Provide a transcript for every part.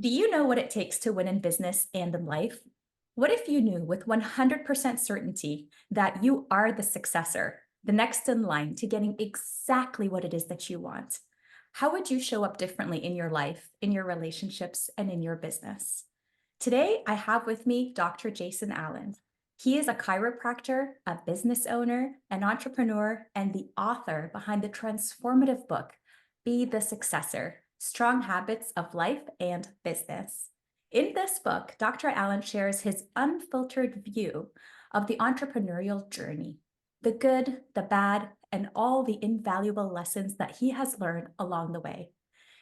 Do you know what it takes to win in business and in life? What if you knew with 100% certainty that you are the successor, the next in line to getting exactly what it is that you want? How would you show up differently in your life, in your relationships, and in your business? Today, I have with me Dr. Jason Allen. He is a chiropractor, a business owner, an entrepreneur, and the author behind the transformative book, Be the Successor: Strong Habits of Life and Business. In this book, Dr. Allen shares his unfiltered view of the entrepreneurial journey, the good, the bad, and all the invaluable lessons that he has learned along the way.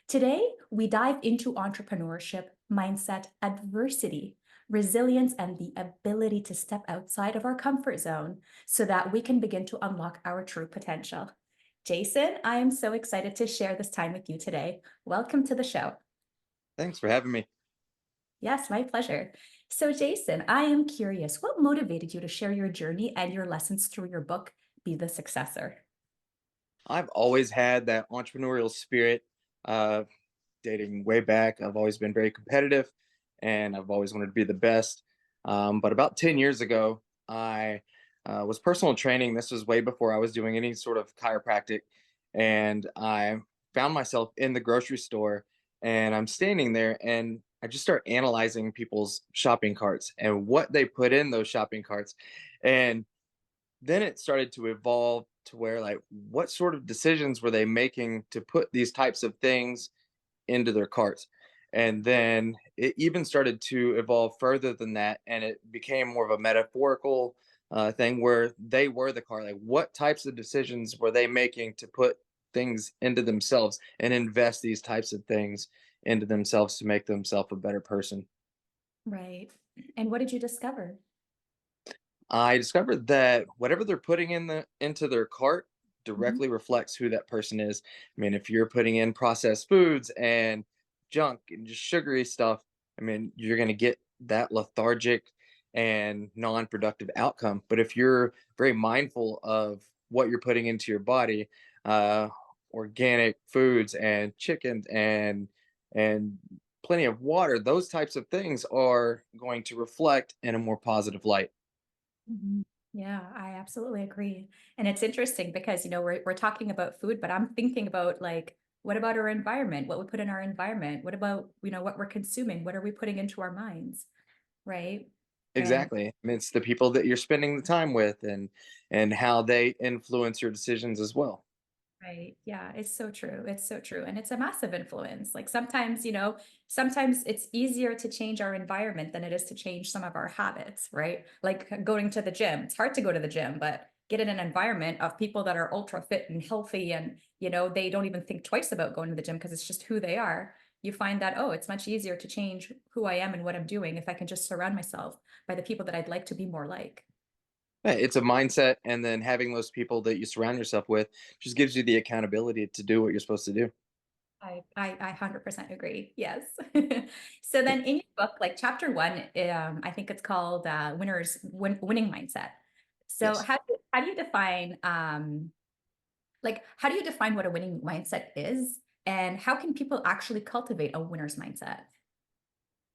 Today, we dive into entrepreneurship, mindset, adversity, resilience, and the ability to step outside of our comfort zone so that we can begin to unlock our true potential. Jason, I am so excited to share this time with you today. Welcome to the show. Thanks for having me. Yes, my pleasure. So, Jason, I am curious, what motivated you to share your journey and your lessons through your book, Be the Successor? I've always had that entrepreneurial spirit, uh, dating way back. I've always been very competitive and I've always wanted to be the best. But about 10 years ago, I was personal training. This was way before I was doing any sort of chiropractic. And I found myself in the grocery store and I'm standing there and I just start analyzing people's shopping carts and what they put in those shopping carts. And then it started to evolve to where, like, what sort of decisions were they making to put these types of things into their carts? And then it even started to evolve further than that, and it became more of a metaphorical thing where they were the car. Like, what types of decisions were they making to put things into themselves and invest these types of things into themselves to make themselves a better person? Right. And what did you discover? I discovered that whatever they're putting into their cart Mhm. directly reflects who that person is. I mean, if you're putting in processed foods and junk and just sugary stuff, I mean, you're going to get that lethargic and non-productive outcome. But if you're very mindful of what you're putting into your body, uh, organic foods and chicken and plenty of water, those types of things are going to reflect in a more positive light. Mhm. Yeah, I absolutely agree. And it's interesting because, we're talking about food, but I'm thinking about like, what about our environment? What we put in our environment? What about, what we're consuming? What are we putting into our minds? Right. And Exactly. And it's the people that you're spending the time with and how they influence your decisions as well. right. Yeah, it's so true. It's so true. And it's a massive influence. Like sometimes, sometimes it's easier to change our environment than it is to change some of our habits, right? Like going to the gym. It's hard to go to the gym, but get in an environment of people that are ultra fit and healthy and, they don't even think twice about going to the gym because it's just who they are. You find that, oh, it's much easier to change who I am and what I'm doing if I can just surround myself by the people that I'd like to be more like. Yeah, it's a mindset, and then having those people that you surround yourself with just gives you the accountability to do what you're supposed to do. I 100% agree. Yes. So then in your book, like chapter one, I think it's called winning mindset. So Yes. how do you define how do you define what a winning mindset is, and how can people actually cultivate a winner's mindset?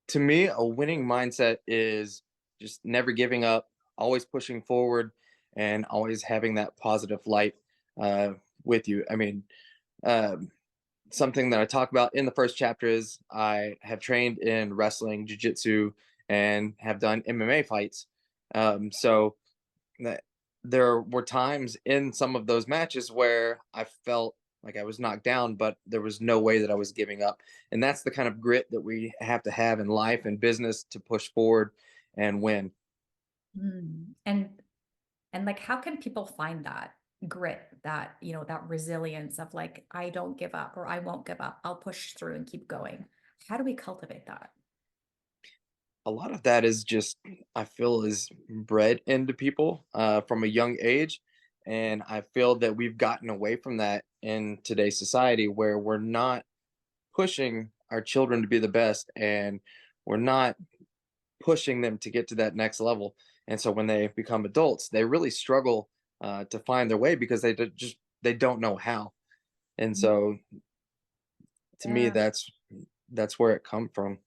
To me, a winning mindset is just never giving up, always pushing forward, and always having that positive light uh, with you. I mean, um, something that I talk about in the first chapter is I have trained in wrestling, jujitsu, and have done MMA fights. So that there were times in some of those matches where I felt like I was knocked down, but there was no way that I was giving up. And that's the kind of grit that we have to have in life and business to push forward and win. Mm. And like how can people find that grit, that that resilience of like, I don't give up or I won't give up, I'll push through and keep going? How do we cultivate that? A lot of that is just, I feel, is bred into people from a young age. And I feel that we've gotten away from that in today's society where we're not pushing our children to be the best and we're not pushing them to get to that next level. And so when they become adults, they really struggle to find their way because they don't know how. And Mhm. so to me, Yeah. that's where it come from.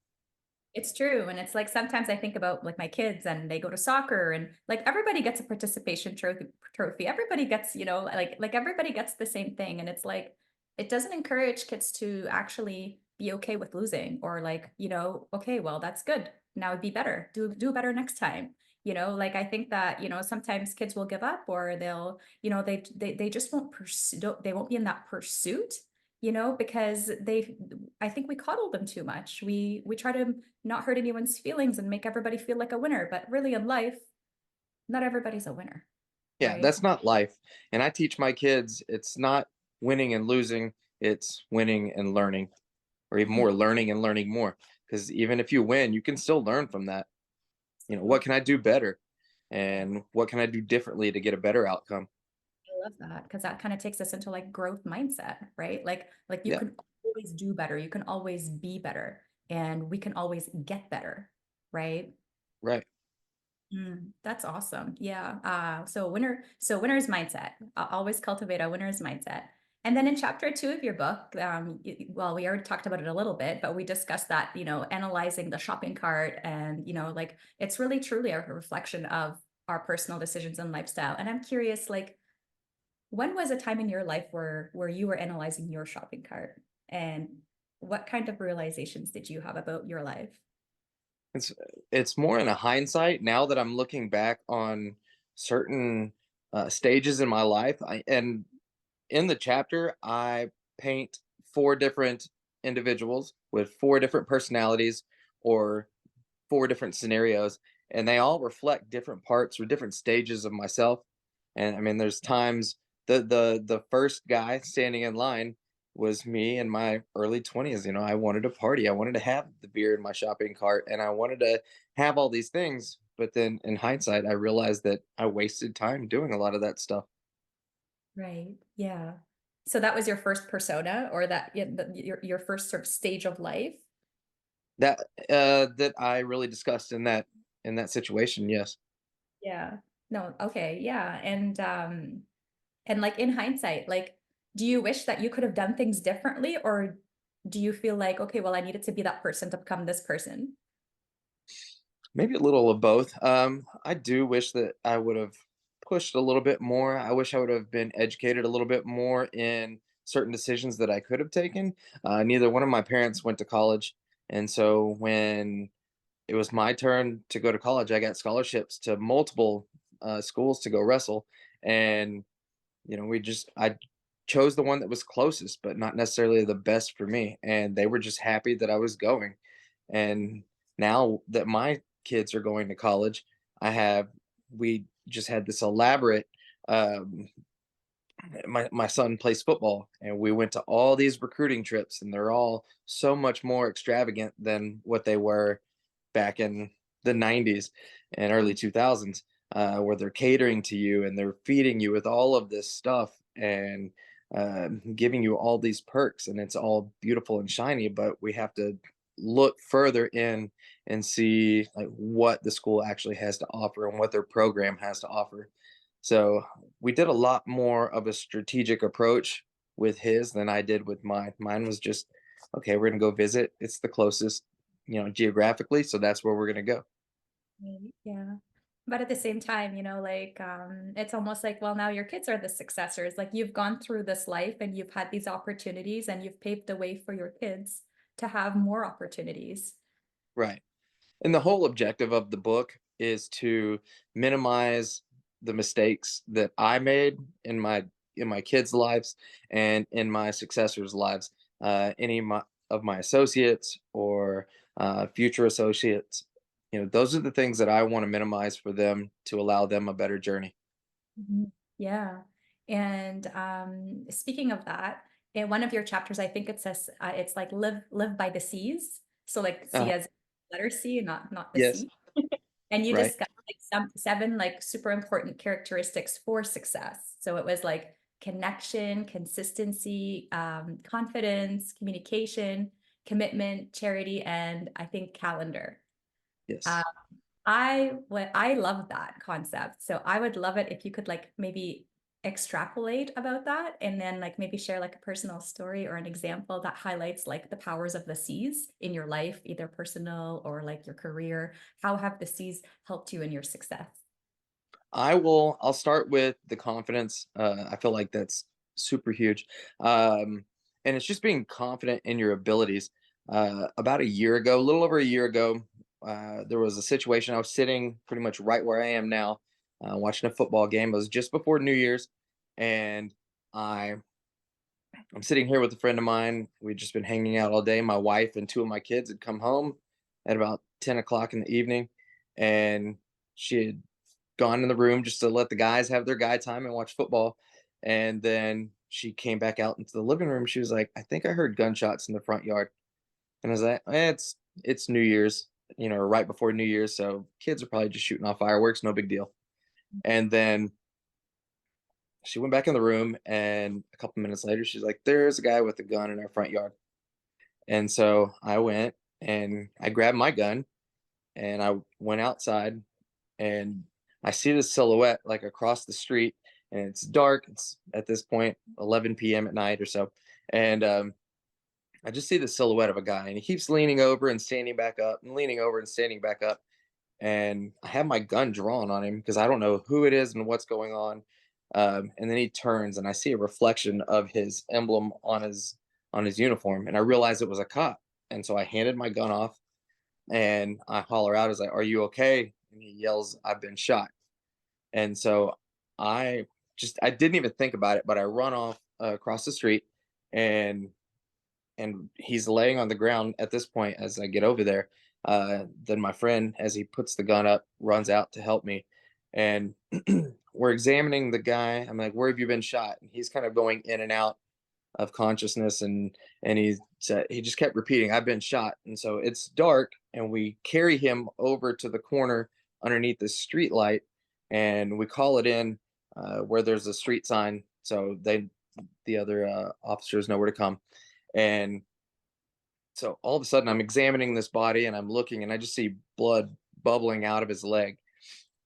It's true, and it's like sometimes I think about like my kids and they go to soccer and like everybody gets a participation trophy. Everybody gets, like everybody gets the same thing. And it's like it doesn't encourage kids to actually be okay with losing or like, okay, well, that's good. Now be better. Do better next time. Like I think that, sometimes kids will give up or they'll, they just won't pursue, they won't be in that pursuit, because I think we coddle them too much. We try to not hurt anyone's feelings and make everybody feel like a winner. But really in life, not everybody's a winner, Yeah, right? that's not life. And I teach my kids it's not winning and losing, it's winning and learning, or even Mhm. more, learning and learning more. Because even if you win, you can still learn from that. What can I do better? And what can I do differently to get a better outcome? I love that because that kind of takes us into like growth mindset, right? Like you Yeah, can always do better, you can always be better, and we can always get better, right? right. That's awesome. Yeah. So winner's mindset. Always cultivate a winner's mindset. And then in chapter 2 of your book, well, we already talked about it a little bit, but we discussed that, analyzing the shopping cart and, like it's really truly a reflection of our personal decisions and lifestyle. And I'm curious, like, when was a time in your life where you were analyzing your shopping cart and what kind of realizations did you have about your life? It's it's more in a hindsight now that I'm looking back on certain stages in my life. And in the chapter, I paint four different individuals with four different personalities or four different scenarios, and they all reflect different parts or different stages of myself. And I mean, there's times the first guy standing in line was me in my early 20s. I wanted to party, I wanted to have the beer in my shopping cart, and I wanted to have all these things. But then in hindsight, I realized that I wasted time doing a lot of that stuff. Right. Yeah. So that was your first persona or that yeah, your first sort of stage of life? That that I really discussed in that situation. Yes. Yeah. No, okay. Yeah. And like in hindsight, like do you wish that you could have done things differently or do you feel like okay, well I needed to be that person to become this person? Maybe a little of both. I do wish that I would have pushed a little bit more. I wish I would have been educated a little bit more in certain decisions that I could have taken. Neither one of my parents went to college, and so when it was my turn to go to college, I got scholarships to multiple schools to go wrestle, and I chose the one that was closest, but not necessarily the best for me, and they were just happy that I was going. And now that my kids are going to college, I have we just had this elaborate um my son plays football, and we went to all these recruiting trips, and they're all so much more extravagant than what they were back in the 90s and early 2000s, where they're catering to you and they're feeding you with all of this stuff and giving you all these perks, and it's all beautiful and shiny. But we have to look further in and see like what the school actually has to offer and what their program has to offer. So we did a lot more of a strategic approach with his than I did with mine. Mine was just, okay, we're gonna go visit. It's the closest, geographically, so that's where we're gonna go. Right. Yeah. But at the same time, like it's almost like, well, now your kids are the successors. Like you've gone through this life and you've had these opportunities and you've paved the way for your kids to have more opportunities. Right. And the whole objective of the book is to minimize the mistakes that I made in my kids' lives and in my successors' lives. Any of my associates or future associates, those are the things that I want to minimize for them to allow them a better journey. Mhm. Yeah. And speaking of that, in one of your chapters, I think it says it's like live by the seas. So like sea Uh, as letter C, not the yes, sea. And you right. discussed like some seven like super important characteristics for success. So it was like connection, consistency, confidence, communication, commitment, charity, and I think calendar. Uh, Yes. I love that concept. So I would love it if you could like maybe extrapolate about that and then like maybe share like a personal story or an example that highlights like the powers of the C's in your life, either personal or like your career? How have the C's helped you in your success? I'll start with the confidence. I feel like that's super huge. And it's just being confident in your abilities. About a year ago, a little over a year ago, there was a situation. I was sitting pretty much right where I am now, watching a football game. It was just before New Year's, and I I'm sitting here with a friend of mine. We'd just been hanging out all day. My wife and two of my kids had come home at about 10 o'clock in the evening, and she had gone in the room just to let the guys have their guy time and watch football. And then she came back out into the living room. She was like, "I think I heard gunshots in the front yard." And I was like, it's New Year's, right before New Year's, so kids are probably just shooting off fireworks, no big deal." And then she went back in the room, and a couple minutes later, she's like, "There's a guy with a gun in our front yard." And so I went and I grabbed my gun and I went outside, and I see this silhouette like across the street, and it's dark. It's at this point 11 p.m. at night or so. And I just see the silhouette of a guy, and he keeps leaning over and standing back up and leaning over and standing back up. And I have my gun drawn on him because I don't know who it is and what's going on. And then he turns, and I see a reflection of his emblem on his uniform, and I realized it was a cop. And so I handed my gun off, and I holler out, "Is like, are you okay?" And he yells, "I've been shot." And so I I didn't even think about it, but I run off across the street, and he's laying on the ground at this point as I get over there. Then my friend, as he puts the gun up, runs out to help me, and we're examining the guy. I'm like, "Where have you been shot?" And he's kind of going in and out of consciousness, and he just kept repeating, "I've been shot." And so it's dark, and we carry him over to the corner underneath the street light, and we call it in where there's a street sign, so the other officers know where to come. And so all of a sudden I'm examining this body, and I'm looking, and I just see blood bubbling out of his leg.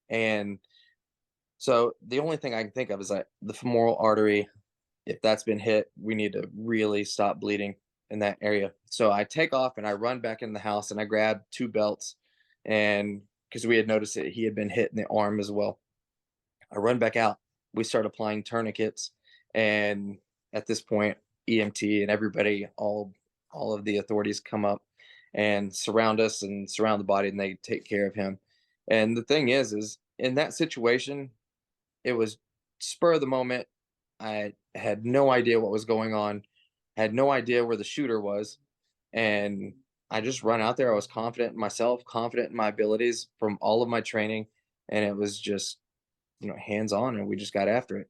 And so the only thing I can think of is that the femoral artery, if that's been hit, we need to really stop bleeding in that area. So I take off and I run back in the house, and I grab two belts, and because we had noticed that he had been hit in the arm as well. I run back out. We start applying tourniquets, and at this point, EMT and everybody, all of the authorities come up and surround us and surround the body, and they take care of him. And the thing is in that situation, it was spur of the moment. I had no idea what was going on, had no idea where the shooter was, and I just run out there. I was confident in myself, confident in my abilities from all of my training, and it was just, hands on, and we just got after it.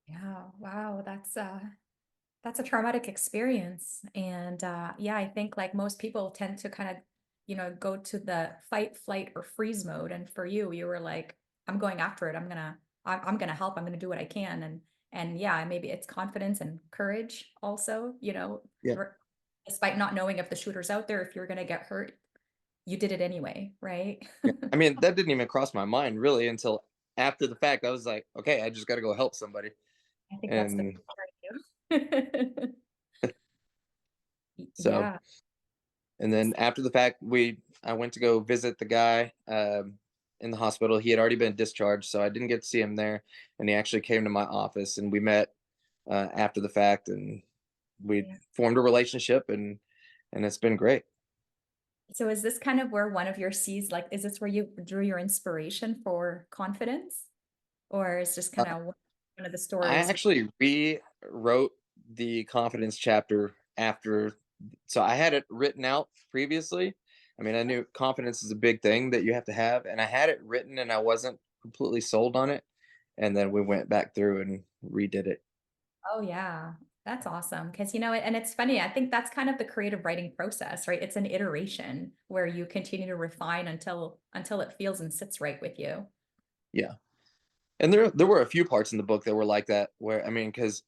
Yeah, wow, that's a traumatic experience. And yeah, I think like most people tend to kind of, go to the fight, flight, or freeze mode. And for you, you were like, I'm going after it. I'm gonna help. I'm gonna do what I can. And yeah, maybe it's confidence and courage also, Yeah. despite not knowing if the shooter's out there, if you're gonna get hurt, you did it anyway, right? Yeah. I mean, that didn't even cross my mind really until after the fact. I was like, okay, I just got to go help somebody. I think that's the And part of you. so, Yeah. and then after the fact, I went to go visit the guy in the hospital. He had already been discharged, so I didn't get to see him there. And he actually came to my office, and we met after the fact, and we Yeah. formed a relationship, and it's been great. So is this kind of where one of your C's, like, is this where you drew your inspiration for confidence? Or is just Uh, kind of one of the I stories? actually rewrote the confidence chapter after, so I had it written out previously. I mean, I knew confidence is a big thing that you have to have, and I had it written, and I wasn't completely sold on it. And then we went back through and redid it. Oh yeah, that's awesome. Because and it's funny, I think that's kind of the creative writing process, right? It's an iteration where you continue to refine until it feels and sits right with you. Yeah, and there were a few parts in the book that were like that, where I mean, because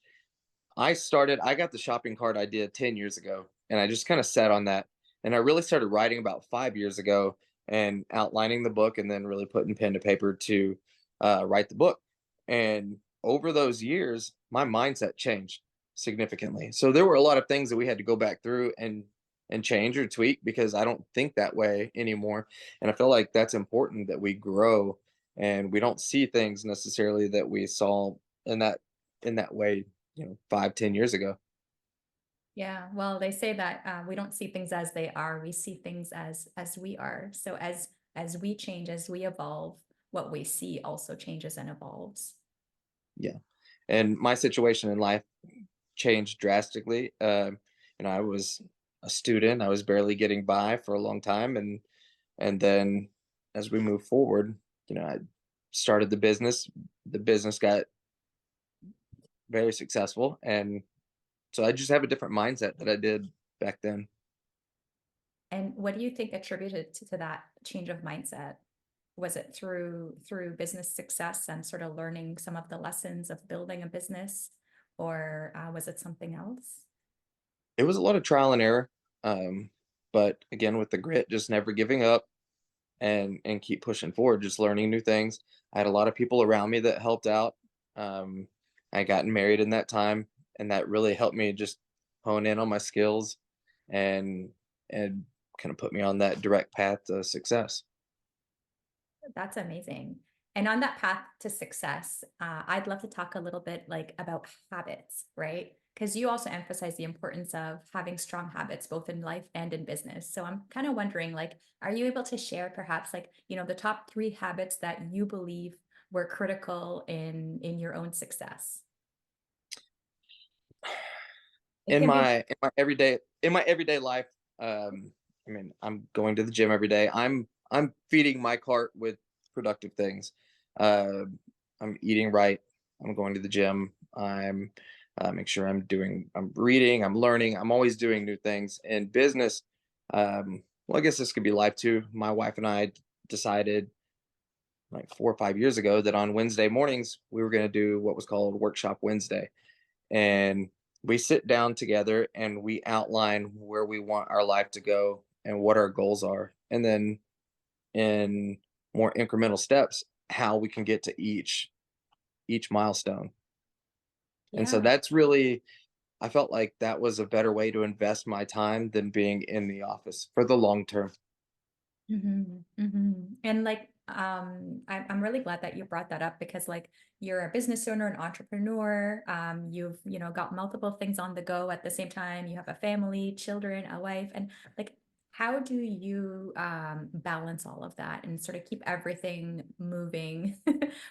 I got the shopping cart idea 10 years ago, and I just kind of sat on that. And I really started writing about 5 years ago and outlining the book, and then really putting pen to paper to write the book. And over those years, my mindset changed significantly. So there were a lot of things that we had to go back through and change or tweak because I don't think that way anymore. And I feel like that's important that we grow and we don't see things necessarily that we saw in that way, 5, 10 years ago. Yeah, well, they say that we don't see things as they are; we see things as we are. So as we change, as we evolve, what we see also changes and evolves. Yeah. And my situation in life changed drastically. I was a student. I was barely getting by for a long time, and then as we move forward, I started the business. The business got very successful, and so I just have a different mindset that I did back then. And what do you think attributed to that change of mindset? Was it through business success and sort of learning some of the lessons of building a business, or was it something else? It was a lot of trial and error, um, but again, with the grit, just never giving up and keep pushing forward, just learning new things. I had a lot of people around me that helped out. Um, I gotten married in that time, and that really helped me just hone in on my skills and and kind of put me on that direct path to success. That's amazing. And on that path to success, I'd love to talk a little bit like about habits, right? Because you also emphasize the importance of having strong habits both in life and in business. So I'm kind of wondering, like, are you able to share perhaps like, the top three habits that you believe were critical in your own success? It in can be. my in my everyday life, I mean, I'm going to the gym every day. I'm feeding my cart with productive things. uh, I'm eating right. I'm going to the gym. I'm make sure I'm reading, I'm learning, I'm always doing new things in business. Well, I guess this could be life too. My wife and I decided like 4 or 5 years ago that on Wednesday mornings we were going to do what was called Workshop Wednesday, and we sit down together and we outline where we want our life to go and what our goals are, and then in more incremental steps how we can get to each milestone. And so Yeah. that's really, I felt like that was a better way to invest my time than being in the office for the long term. Mhm, mhm. And like, I'm really glad that you brought that up because like you're a business owner, an entrepreneur. You've, got multiple things on the go at the same time. You have a family, children, a wife, and like, how do you balance all of that and sort of keep everything moving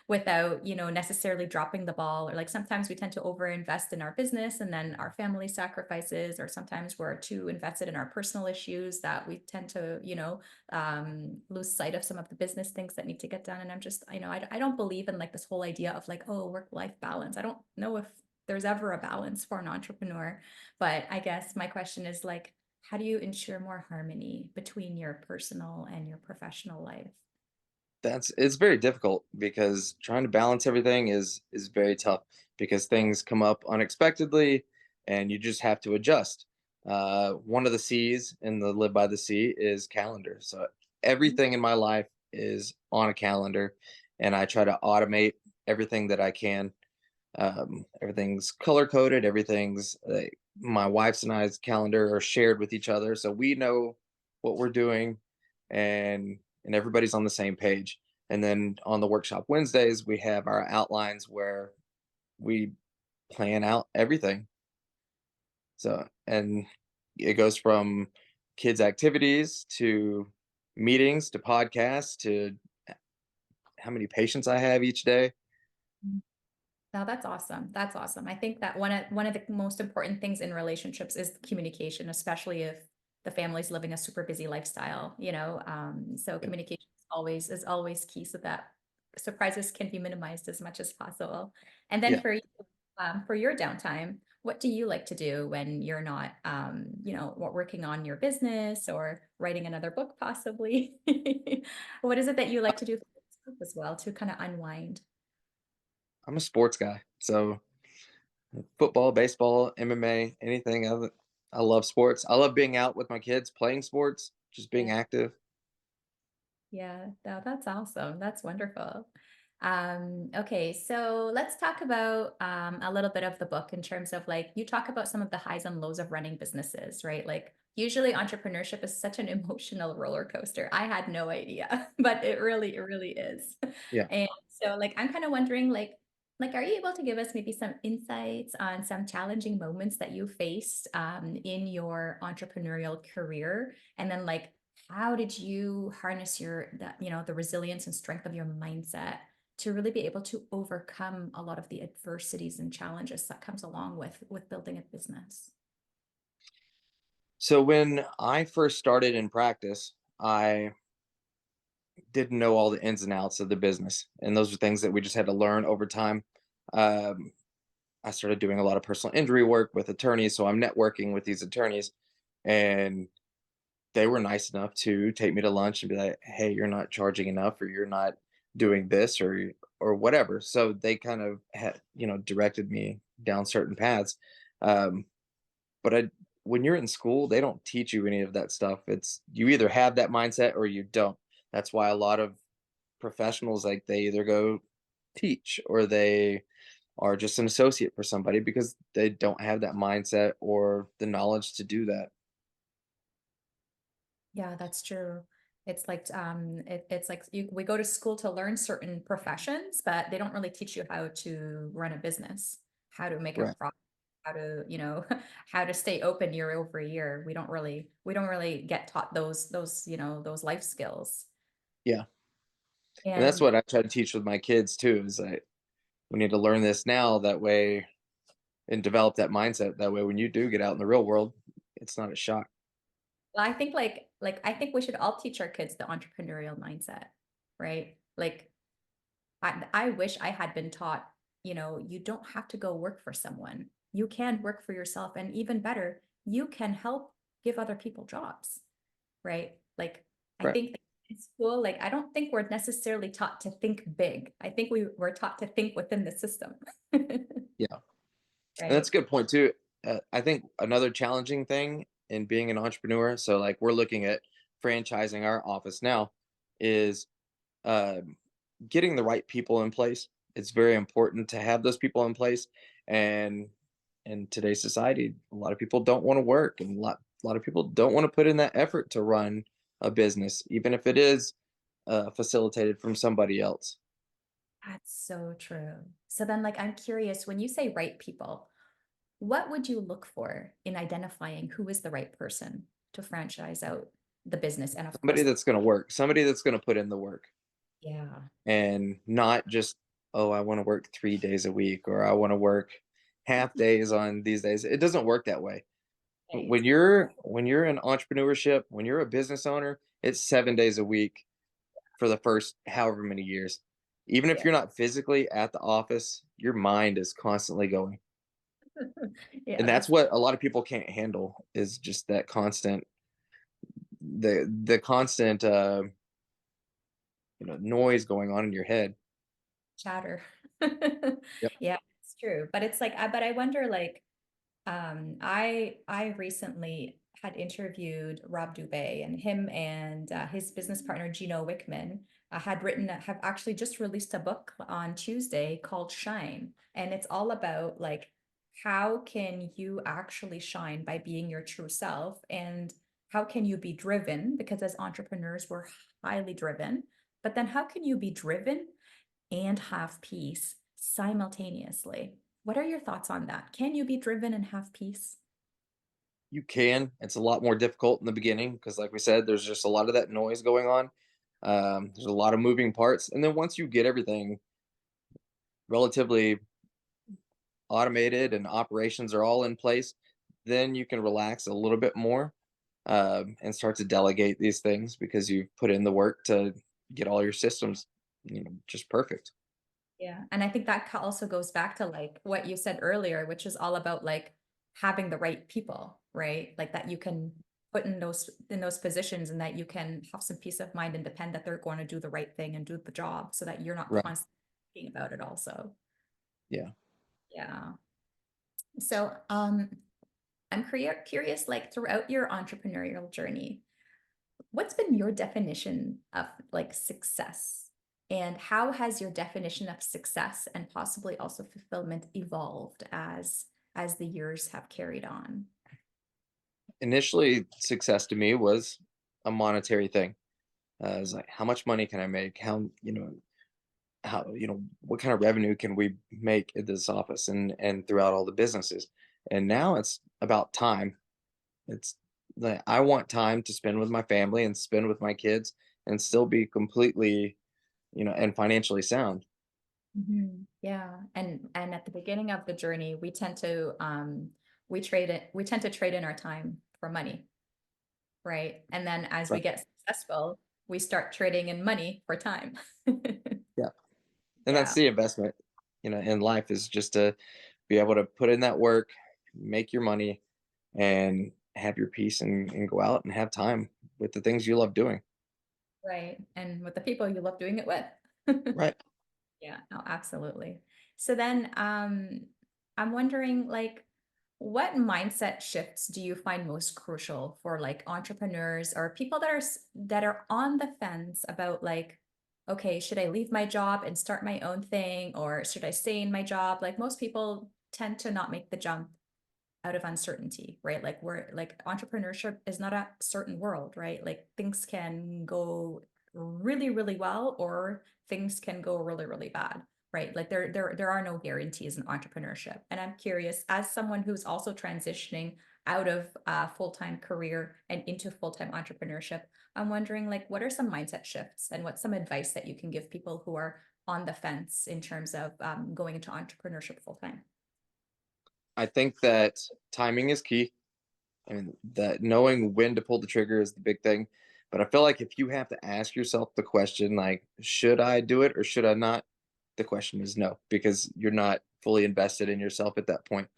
without, necessarily dropping the ball? Or like sometimes we tend to overinvest in our business and then our family sacrifices, or sometimes we're too invested in our personal issues that we tend to, lose sight of some of the business things that need to get done. And I'm just, I don't believe in like this whole idea of like, oh, work-life balance. I don't know if there's ever a balance for an entrepreneur. But I guess my question is like, how do you ensure more harmony between your personal and your professional life? It's very difficult because trying to balance everything is very tough because things come up unexpectedly and you just have to adjust. One of the C's in the live by the sea is calendar. So everything in my life is on a calendar, and I try to automate everything that I can. Everything's color coded. Everything's my wife's and I's calendar are shared with each other, so we know what we're doing, and everybody's on the same page. And then on the workshop Wednesdays, we have our outlines where we plan out everything. So, and it goes from kids' activities to meetings to podcasts to how many patients I have each day. Now that's awesome. That's awesome. I think that one of the most important things in relationships is communication, especially if the family's living a super busy lifestyle, so communication is always key so that surprises can be minimized as much as possible. And then Yeah. for your downtime, what do you like to do when you're not working on your business or writing another book possibly? What is it that you like to do for yourself as well to kind of unwind? I'm a sports guy. So football, baseball, MMA, anything of it. I love sports. I love being out with my kids playing sports, just being active. Yeah, no, that's awesome. That's wonderful. Okay, so let's talk about a little bit of the book in terms of like you talk about some of the highs and lows of running businesses, right? Like usually entrepreneurship is such an emotional roller coaster. I had no idea, but it really is. Yeah. And so like I'm kind of wondering like are you able to give us maybe some insights on some challenging moments that you faced in your entrepreneurial career? And then like how did you harness the resilience and strength of your mindset to really be able to overcome a lot of the adversities and challenges that comes along with building a business? So when I first started in practice, I didn't know all the ins and outs of the business. And those are things that we just had to learn over time. Um, I started doing a lot of personal injury work with attorneys. So I'm networking with these attorneys, and they were nice enough to take me to lunch and be like, "Hey, you're not charging enough, or you're not doing this, or whatever." So they kind of had, directed me down certain paths. Um, but when you're in school, they don't teach you any of that stuff. It's you either have that mindset or you don't. That's why a lot of professionals, like, they either go teach or they are just an associate for somebody because they don't have that mindset or the knowledge to do that. Yeah, that's true. It's like it's like we go to school to learn certain professions, but they don't really teach you how to run a business, how to make a Right. profit, how to, how to stay open year over year. We don't really get taught those life skills. Yeah. And that's And what I try to teach with my kids too, is that we need to learn this now, that way, and develop that mindset. That way when you do get out in the real world, it's not a shock. well, I think like I think we should all teach our kids the entrepreneurial mindset, right? Like I wish I had been taught, you don't have to go work for someone. You can work for yourself. And even better, you can help give other people jobs, right? Like, I Right. think in school, like, I don't think we're necessarily taught to think big. I think we're taught to think within the system, Yeah. And that's right? a good point too. I think another challenging thing in being an entrepreneur, so like we're looking at franchising our office now, is um, getting the right people in place. It's very important to have those people in place. And in today's society, a lot of people don't want to work, and a lot of people don't want to put in that effort to run a business, even if it is facilitated from somebody else. That's so true. So then, like, I'm curious, when you say right people, what would you look for in identifying who is the right person to franchise out the business? And of Somebody course, that's going to work, somebody that's going to put in the work, yeah. and not just, oh, I want to work 3 days a week, or I want to work half days on these days. It doesn't work that way. Right. When you're in entrepreneurship, when you're a business owner, it's 7 days a week for the first however many years. Even if Yeah. you're not physically at the office, your mind is constantly going. Yeah, And that's that's what a lot of people can't handle, is just that constant, the constant noise going on in your head. chatter. Yep. Yeah, it's true. But it's like, but I wonder, like, I recently had interviewed Rob Dubay, and him and his business partner Gino Wickman have actually just released a book on Tuesday called Shine, and it's all about like how can you actually shine by being your true self, and how can you be driven, because as entrepreneurs we're highly driven, but then how can you be driven and have peace simultaneously? What are your thoughts on that? Can you be driven and have peace? You can. It's a lot more difficult in the beginning because, like we said, there's just a lot of that noise going on. There's a lot of moving parts, and then once you get everything relatively automated and operations are all in place, then you can relax a little bit more, and start to delegate these things because you've put in the work to get all your systems, just perfect. Yeah. And I think that also goes back to like what you said earlier, which is all about like having the right people, right? Like that you can put in those positions, and that you can have some peace of mind and depend that they're going to do the right thing and do the job, so that you're not Right. constantly thinking about it also. Yeah. Yeah. So I'm curious, like throughout your entrepreneurial journey, what's been your definition of like success? And how has your definition of success and possibly also fulfillment evolved as the years have carried on? Initially, success to me was a monetary thing. It was like, how much money can I make? What kind of revenue can we make at this office and throughout all the businesses? And now it's about time. It's like I want time to spend with my family and spend with my kids and still be completely, and financially sound. Mhm. Yeah. And at the beginning of the journey, we tend to trade in our time for money, right? And then as we Right. get successful, we start trading in money for time. Yeah. And that's Yeah. the investment, in life is just to be able to put in that work, make your money, and have your peace and go out and have time with the things you love doing. Right. And with the people you love doing it with. Right. Yeah, no, absolutely. So then, I'm wondering, like, what mindset shifts do you find most crucial for like entrepreneurs or people that are on the fence about like, okay, should I leave my job and start my own thing, or should I stay in my job? Like most people tend to not make the jump out of uncertainty, right? Like we're like entrepreneurship is not a certain world, right? Like things can go really, really well, or things can go really, really bad, right? Like there are no guarantees in entrepreneurship. And I'm curious, as someone who's also transitioning out of a full-time career and into full-time entrepreneurship, I'm wondering like what are some mindset shifts and what's some advice that you can give people who are on the fence in terms of going into entrepreneurship full-time? I think that timing is key. I mean, that knowing when to pull the trigger is the big thing. But I feel like if you have to ask yourself the question, like, should I do it or should I not? The question is no, because you're not fully invested in yourself at that point.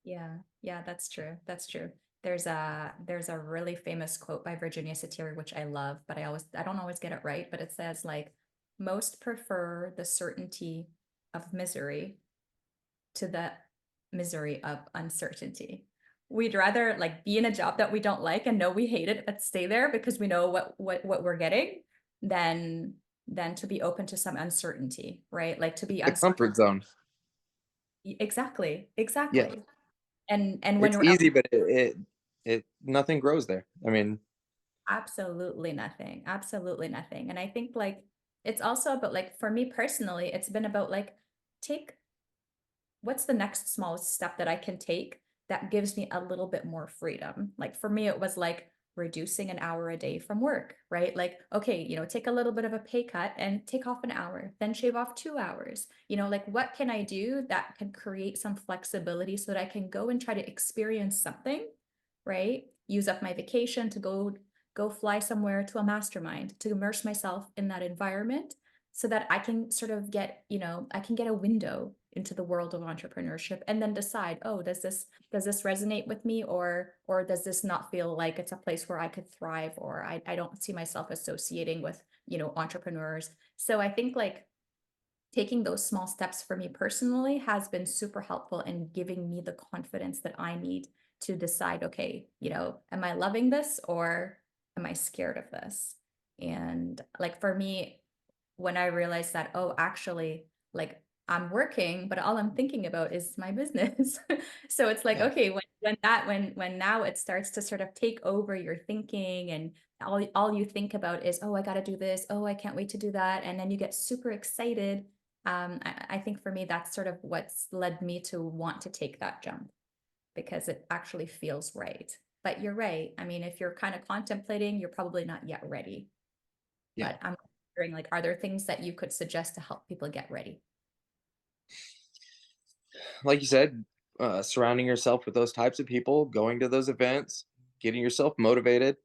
Yeah, yeah, that's true. That's true. There's a really famous quote by Virginia Satir, which I love, but I don't always get it right, but it says like most prefer the certainty of misery to the misery of uncertainty. We'd rather like be in a job that we don't like and know we hate it, but stay there because we know what we're getting than than to be open to some uncertainty, right? Like to be The uncertain. comfort zone. Exactly, Yeah. exactly. And when It's you're easy, but it nothing grows there. I mean, absolutely nothing. Absolutely nothing. And I think like it's also about like for me personally, it's been about like take what's the next smallest step that I can take that gives me a little bit more freedom? Like for me, it was like reducing an hour a day from work, right? Like, okay, take a little bit of a pay cut and take off an hour, then shave off 2 hours. Like what can I do that can create some flexibility so that I can go and try to experience something, right? Use up my vacation to go fly somewhere to a mastermind to immerse myself in that environment so that I can sort of I can get a window into the world of entrepreneurship and then decide, oh, does this resonate with me or does this not feel like it's a place where I could thrive or I don't see myself associating with, entrepreneurs. So I think like taking those small steps for me personally has been super helpful in giving me the confidence that I need to decide, okay, am I loving this or am I scared of this? And like for me, when I realized that, oh, actually, like I'm working, but all I'm thinking about is my business. So it's like, yeah. okay, when now it starts to sort of take over your thinking and all you think about is, oh, I got to do this. Oh, I can't wait to do that. And then you get super excited. I think for me, that's sort of what's led me to want to take that jump because it actually feels right. But you're right. I mean, if you're kind of contemplating, you're probably not yet ready. Yeah. But I'm wondering, like, are there things that you could suggest to help people get ready? Like you said, surrounding yourself with those types of people, going to those events, getting yourself motivated.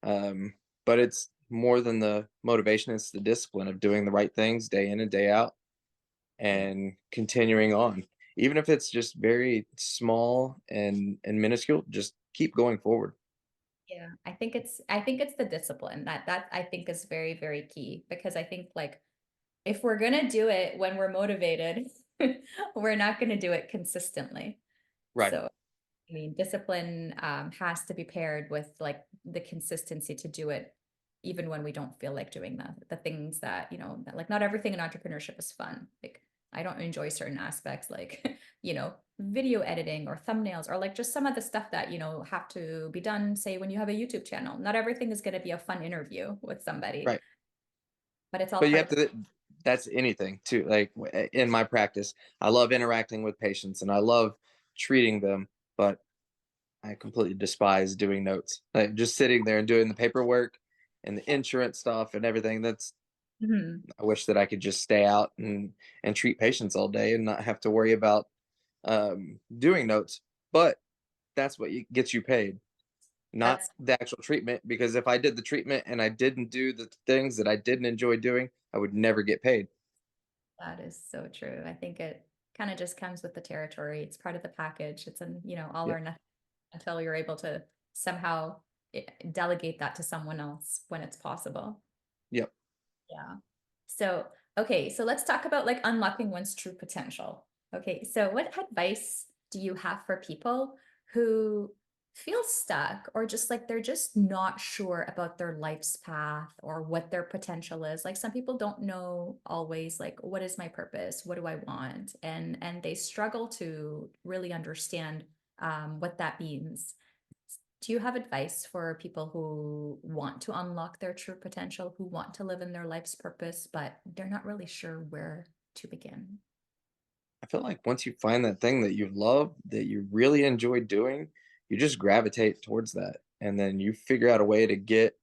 But it's more than the motivation, it's the discipline of doing the right things day in and day out Yeah. and continuing on. Even if it's just very small and minuscule, just keep going forward. Yeah. I think it's the discipline that I think is very, very key because I think like if we're gonna do it when we're motivated, we're not gonna do it consistently. Right. So I mean, discipline has to be paired with like the consistency to do it even when we don't feel like doing the things that, that, like, not everything in entrepreneurship is fun. Like, I don't enjoy certain aspects, like, video editing or thumbnails, or like just some of the stuff that, have to be done, say when you have a YouTube channel. Not everything is going to be a fun interview with somebody, Right. but it's all But you part have of the. to, that's anything too. Like in my practice, I love interacting with patients and I love treating them, but I completely despise doing notes. Like just sitting there and doing the paperwork and the insurance stuff and everything. That's, Mhm. I wish that I could just stay out and treat patients all day and not have to worry about doing notes. But that's what gets you paid, not That's the actual treatment. Because if I did the treatment and I didn't do the things that I didn't enjoy doing, I would never get paid. that is so true. I think it kind of just comes with the territory. It's part of the package. It's an, all Yep. or nothing until you're able to somehow delegate that to someone else when it's possible. Yep. Yeah. So, okay, so let's talk about like unlocking one's true potential. Okay, so what advice do you have for people who feel stuck, or just like they're just not sure about their life's path or what their potential is? Like, some people don't know always, like, what is my purpose? What do I want? And they struggle to really understand what that means. Do you have advice for people who want to unlock their true potential, who want to live in their life's purpose, but they're not really sure where to begin? I feel like once you find that thing that you love, that you really enjoy doing, you just gravitate towards that. And then you figure out a way to get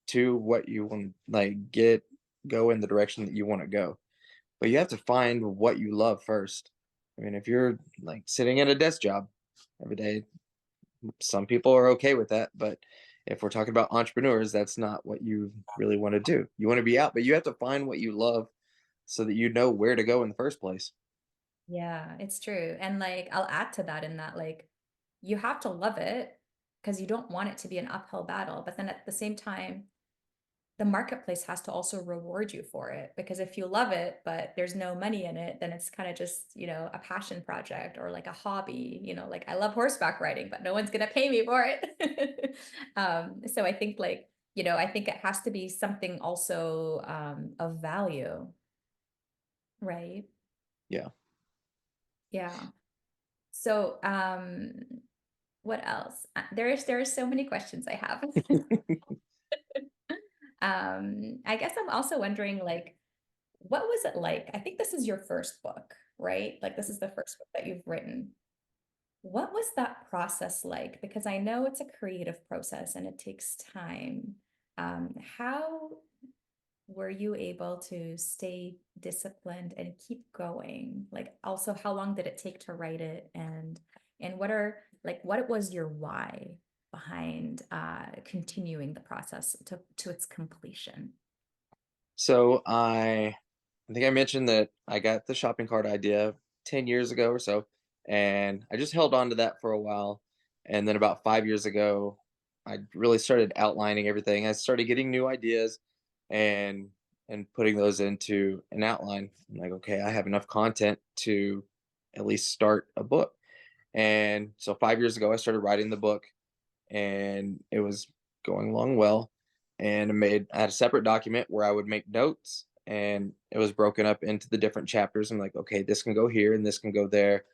to what you want, like go in the direction that you want to go. But you have to find what you love first. I mean, if you're like sitting at a desk job every day, some people are okay with that. But if we're talking about entrepreneurs, that's not what you really want to do. You want to be out, but you have to find what you love so that you know where to go in the first place. Yeah, it's true. And like, I'll add to that in that, like, you have to love it because you don't want it to be an uphill battle. But then at the same time, the marketplace has to also reward you for it, because if you love it but there's no money in it, then it's kind of just, a passion project or like a hobby. Like, I love horseback riding, but no one's going to pay me for it. So I think, like, I think it has to be something also of value, right? Yeah. Yeah. So what else? There are so many questions I have. I guess I'm also wondering, like, what was it like? I think this is your first book, right? Like, this is the first book that you've written. What was that process like? Because I know it's a creative process and it takes time. How were you able to stay disciplined and keep going? Like, also, how long did it take to write it? And what was your why behind continuing the process to its completion? So I think I mentioned that I got the shopping cart idea 10 years ago or so, and I just held on to that for a while. And then about 5 years ago, I really started outlining everything. I started getting new ideas and putting those into an outline. I'm like, okay, I have enough content to at least start a book. And so 5 years ago, I started writing the book and it was going along well. And I had a separate document where I would make notes, and it was broken up into the different chapters. I'm like, okay, this can go here and this can go there.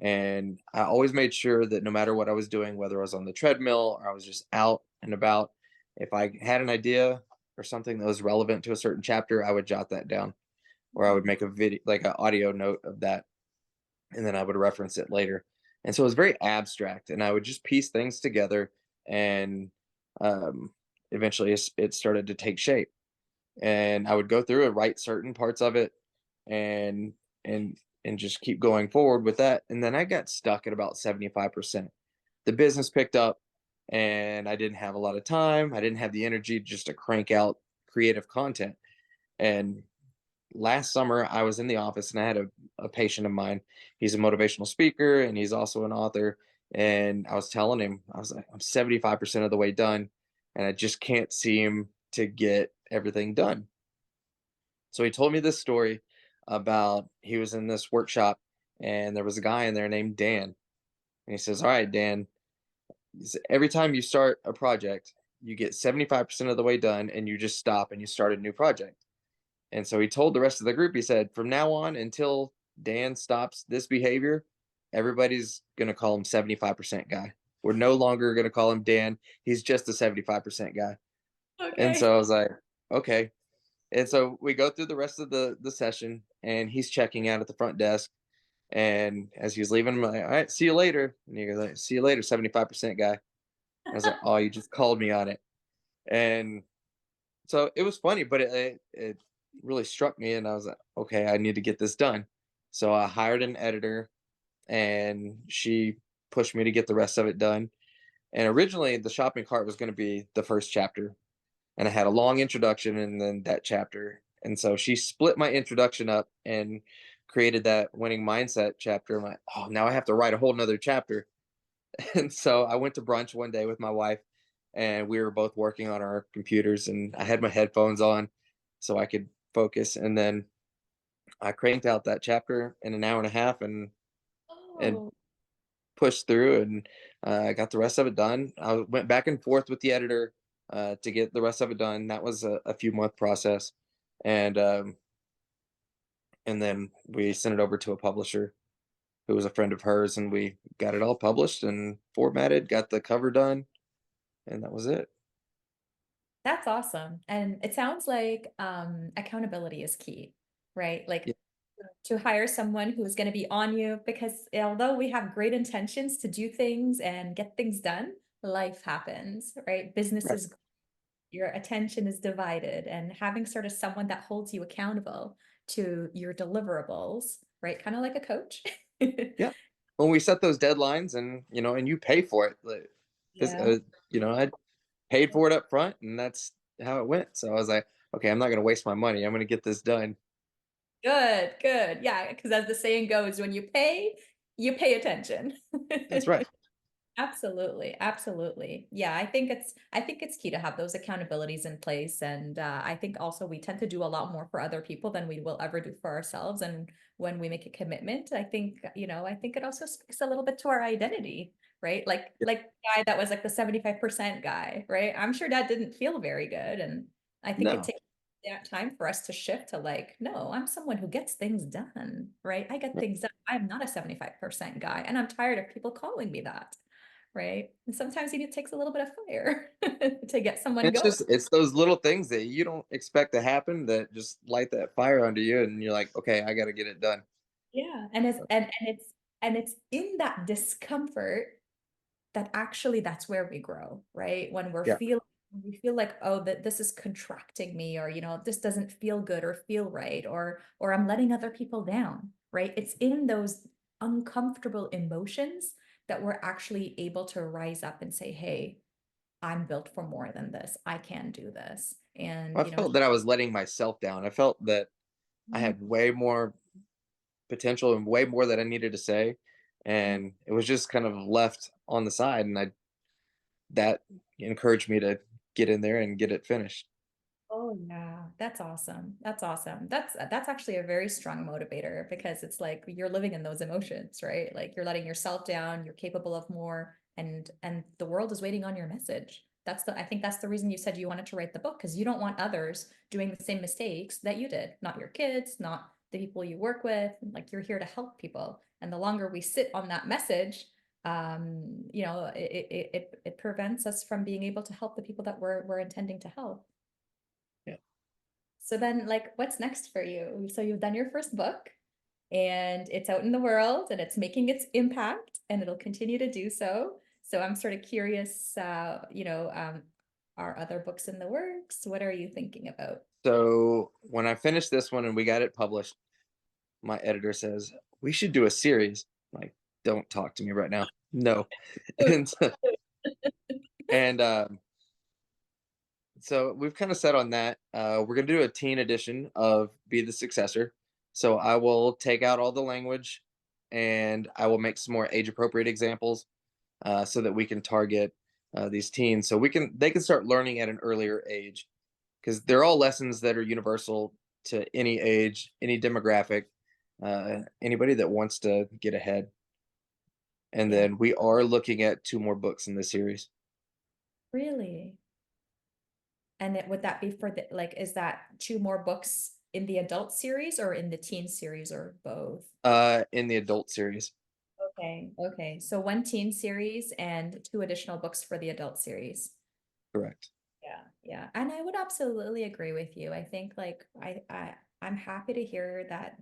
And I always made sure that no matter what I was doing, whether I was on the treadmill or I was just out and about, if I had an idea or something that was relevant to a certain chapter, I would jot that down, or I would make a video, like an audio note of that, and then I would reference it later. And so it was very abstract, and I would just piece things together, and um, eventually it started to take shape. And I would go through and write certain parts of it, and and just keep going forward with that. And then I got stuck at about 75%. The business picked up, and I didn't have a lot of time. I didn't have the energy just to crank out creative content. And last summer I was in the office and I had a patient of mine. He's a motivational speaker and he's also an author. And I was telling him, I was like, I'm 75% of the way done and I just can't seem to get everything done. So he told me this story about he was in this workshop and there was a guy in there named Dan. And he says, all right, Dan, every time you start a project, you get 75% of the way done and you just stop and you start a new project. And so he told the rest of the group, he said, from now on until Dan stops this behavior, everybody's going to call him 75% guy. We're no longer going to call him Dan. He's just a 75% guy. And Okay. so I was like, okay. And so we go through the rest of the session and he's checking out at the front desk. And as he was leaving, I'm like, all right, see you later. And he goes, like, see you later, 75% guy. I was like, oh, you just called me on it. And so it was funny, but it really struck me. And I was like, okay, I need to get this done. So I hired an editor and she pushed me to get the rest of it done. And originally, the shopping cart was going to be the first chapter. And I had a long introduction and then that chapter. And so she split my introduction up and created that winning mindset chapter. I'm like, oh, now I have to write a whole nother chapter. And so I went to brunch one day with my wife and we were both working on our computers and I had my headphones on so I could focus. And then I cranked out that chapter in an hour and a half and Oh, pushed through and I got the rest of it done. I went back and forth with the editor to get the rest of it done. That was a few month process. And and then we sent it over to a publisher who was a friend of hers and we got it all published and formatted, got the cover done, and that was it. that's awesome. And it sounds like accountability is key, right? Yeah. Like to hire someone who's going to be on you because although we have great intentions to do things and get things done, life happens, right? Right. Businesses, your attention is divided, and having sort of someone that holds you accountable to your deliverables, right? Kind of like a coach. Yeah. When we set those deadlines and and you pay for it, like, because Yeah. I paid for it up front, and that's how it went. So I was like, okay, I'm not going to waste my money. I'm going to get this done. Good, good. Yeah, because as the saying goes, when you pay attention. That's right. Absolutely, absolutely. Yeah, I think it's key to have those accountabilities in place, and I think also we tend to do a lot more for other people than we will ever do for ourselves. And when we make a commitment, I think I think it also speaks a little bit to our identity, right? Yeah. Like the guy that was like the 75% guy, right? I'm sure that didn't feel very good, and I think it No. takes that time for us to shift to like, no, I'm someone who gets things done, right? I get Right. things done. I'm not a 75% guy, and I'm tired of people calling me that. Right? And sometimes it takes a little bit of fire to get someone going. It's those little things that you don't expect to happen that just light that fire under you, and you're like, okay, I got to get it done. Yeah. And it's in that discomfort that actually that's where we grow, right? Yeah. When we feel like, oh, that this is contracting me, or this doesn't feel good or feel right, or I'm letting other people down, right? It's in those uncomfortable emotions that we're actually able to rise up and say, hey, I'm built for more than this. I can do this. And I felt that I was letting myself down. I felt that I Mhm. had way more potential and way more that I needed to say, and it was just kind of left on the side. And I that encouraged me to get in there and get it finished. Oh yeah, that's awesome. That's awesome. That's actually a very strong motivator because it's like you're living in those emotions, right? Like you're letting yourself down, you're capable of more, and the world is waiting on your message. I think that's the reason you said you wanted to write the book because you don't want others doing the same mistakes that you did, not your kids, not the people you work with. Like you're here to help people. And the longer we sit on that message, it prevents us from being able to help the people that we're intending to help. Yeah. So then, like, what's next for you? So you've done your first book and it's out in the world and it's making its impact and it'll continue to do so. So I'm sort of curious, are other books in the works? What are you thinking about? So when I finished this one and we got it published, my editor says we should do a series. I'm like, don't talk to me right now. No. And and so we've kind of set on that. We're gonna do a teen edition of Be the Successor. So I will take out all the language and I will make some more age appropriate examples so that we can target these teens so they can start learning at an earlier age because they're all lessons that are universal to any age, any demographic, anybody that wants to get ahead. And Yeah, then we are looking at two more books in this series. really. And would that be for the like, is that two more books in the adult series or in the teen series or both? In the adult series. Okay, okay. So one teen series and two additional books for the adult series. Correct. Yeah, yeah. And I would absolutely agree with you. I think like I'm happy to hear that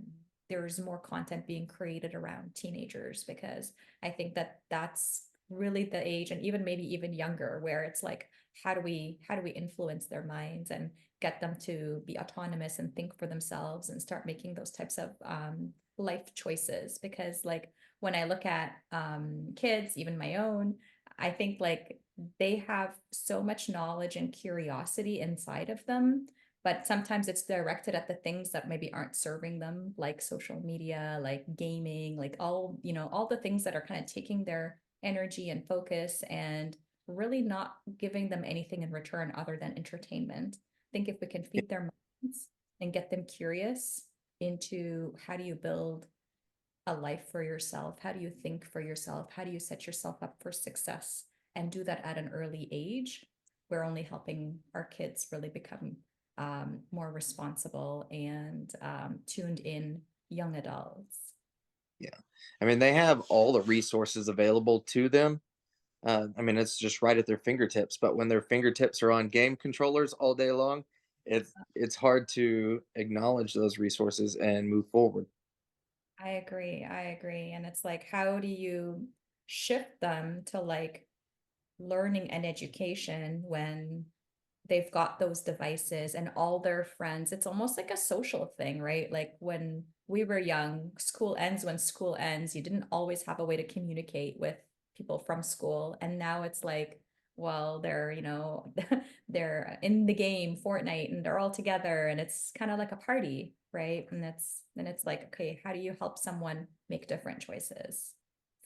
there's more content being created around teenagers because I think that that's really the age and even maybe even younger where it's like how do we influence their minds and get them to be autonomous and think for themselves and start making those types of life choices because like when I look at kids, even my own, I think like they have so much knowledge and curiosity inside of them, but sometimes it's directed at the things that maybe aren't serving them, like social media, like gaming, like all, all the things that are kind of taking their energy and focus and really not giving them anything in return other than entertainment. I think if we can Yeah. feed their minds and get them curious into how do you build a life for yourself? How do you think for yourself? How do you set yourself up for success? And do that at an early age. We're only helping our kids really become more responsible and tuned in young adults. Yeah. I mean, they have all the resources available to them. I mean, it's just right at their fingertips. But when their fingertips are on game controllers all day long, it's hard to acknowledge those resources and move forward. I agree. I agree. And it's like, how do you shift them to like learning and education when they've got those devices and all their friends? It's almost like a social thing, right? Like when we were young, school ends when school ends. You didn't always have a way to communicate with people from school. And now it's like, well, they're, they're in the game Fortnite and they're all together and it's kind of like a party, right? And it's like, okay, how do you help someone make different choices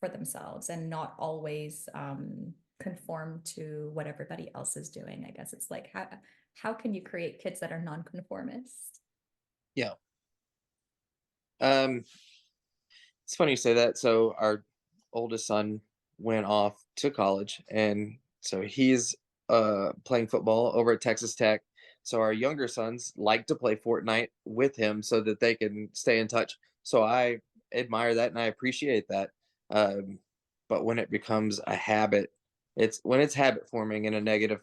for themselves and not always conform to what everybody else is doing? I guess it's like how can you create kids that are nonconformist? Yeah. Um, it's funny you say that. So our oldest son went off to college, and so he's playing football over at Texas Tech. So our younger sons like to play Fortnite with him so that they can stay in touch. So I admire that and I appreciate that. Um, but when it becomes a habit, it's when it's habit forming in a negative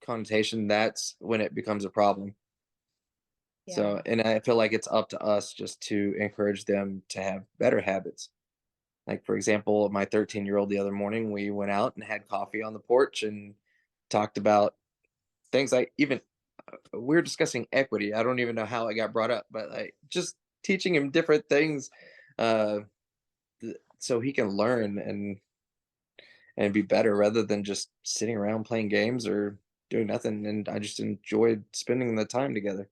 connotation, that's when it becomes a problem. So, Yeah. and I feel like it's up to us just to encourage them to have better habits. Like, for example, my 13-year-old the other morning, we went out and had coffee on the porch and talked about things like even we were discussing equity. I don't even know how it got brought up, but like just teaching him different things uh, so he can learn and be better rather than just sitting around playing games or doing nothing. And I just enjoyed spending the time together.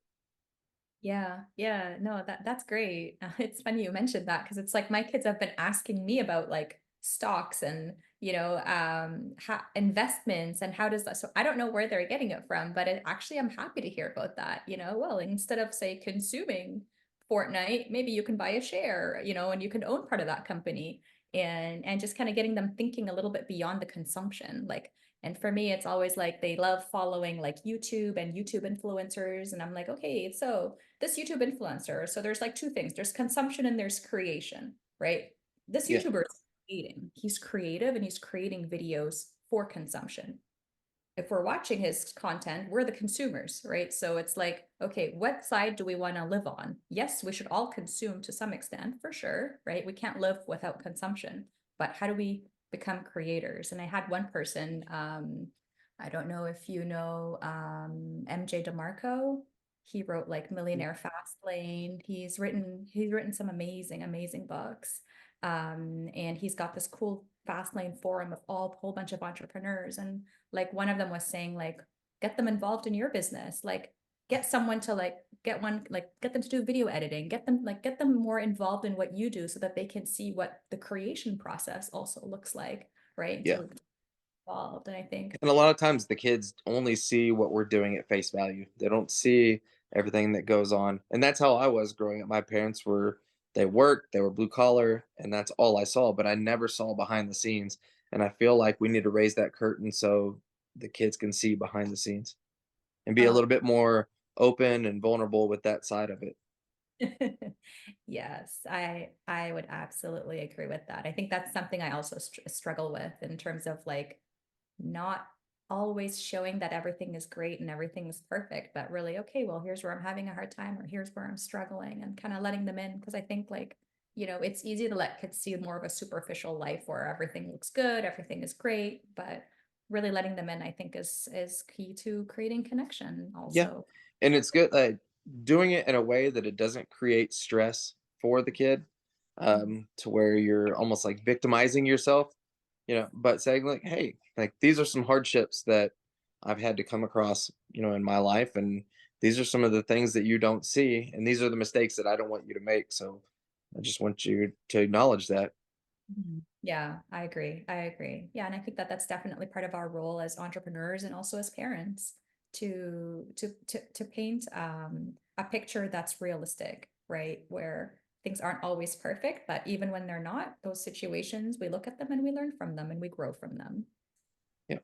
Yeah, yeah, no, that's great. It's funny you mentioned that because it's like my kids have been asking me about like stocks and investments and how does that. So I don't know where they're getting it from, but actually I'm happy to hear about that. Well, instead of say consuming Fortnite, maybe you can buy a share, and you can own part of that company and just kind of getting them thinking a little bit beyond the consumption. Like and for me, it's always like they love following like YouTube and YouTube influencers. And I'm like, okay, so this YouTube influencer. So there's like two things. There's consumption and there's creation, right? This Yeah. YouTuber is creating. He's creative and he's creating videos for consumption. If we're watching his content, we're the consumers, right? So it's like, okay, what side do we want to live on? Yes, we should all consume to some extent, for sure, right? We can't live without consumption, but how do we become creators? And I had one person, I don't know if you know MJ DeMarco. He wrote like Millionaire Fast Lane. He's written some amazing, amazing books. And he's got this cool Fast Lane forum of all a whole bunch of entrepreneurs. And like one of them was saying like get them involved in your business, like get someone to like get them to do video editing, get them more involved in what you do so that they can see what the creation process also looks like, right? Yeah. To involved. And I think And a lot of times the kids only see what we're doing at face value. They don't see everything that goes on. And that's how I was growing up. My parents were they worked, they were blue collar, and that's all I saw, but I never saw behind the scenes. And I feel like we need to raise that curtain so the kids can see behind the scenes. and be a Oh, little bit more open and vulnerable with that side of it. yes, I would absolutely agree with that. I think that's something I also struggle with in terms of like not always showing that everything is great and everything is perfect, but really, okay, well, here's where I'm having a hard time, or here's where I'm struggling, and kind of letting them in. Because I think, like, it's easy to let kids see more of a superficial life where everything looks good, everything is great, but really letting them in, I think, is key to creating connection Yeah, also. and it's good, doing it in a way that it doesn't create stress for the kid, Mm. to where you're almost like victimizing yourself, but saying like, "Hey, like these are some hardships that I've had to come across, in my life, and these are some of the things that you don't see, and these are the mistakes that I don't want you to make. So I just want you to acknowledge that." Mhm. Yeah, I agree. I agree. Yeah, and I think that that's definitely part of our role as entrepreneurs and also as parents to paint a picture that's realistic, right? Where things aren't always perfect, but even when they're not, those situations, we look at them and we learn from them and we grow from them. Yeah.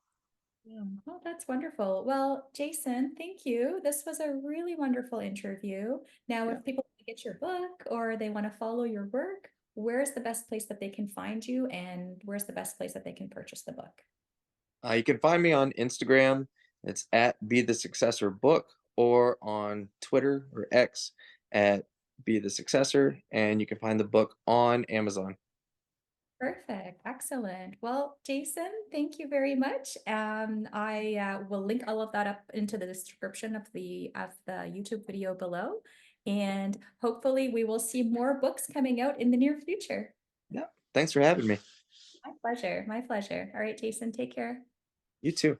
Yeah. Oh, that's wonderful. Well, Jason, thank you. This was a really wonderful interview. Now, Yeah. if people want to get your book or they want to follow your work, where's the best place that they can find you, and where's the best place that they can purchase the book? You can find me on Instagram. It's at Be the Successor Book, or on Twitter or X at Be the Successor. And you can find the book on Amazon. Perfect. Excellent. Well, Jason, thank you very much. I will link all of that up into the description of the YouTube video below. And hopefully we will see more books coming out in the near future. Yeah. Thanks for having me. My pleasure. My pleasure. All right, Jason, take care. You too.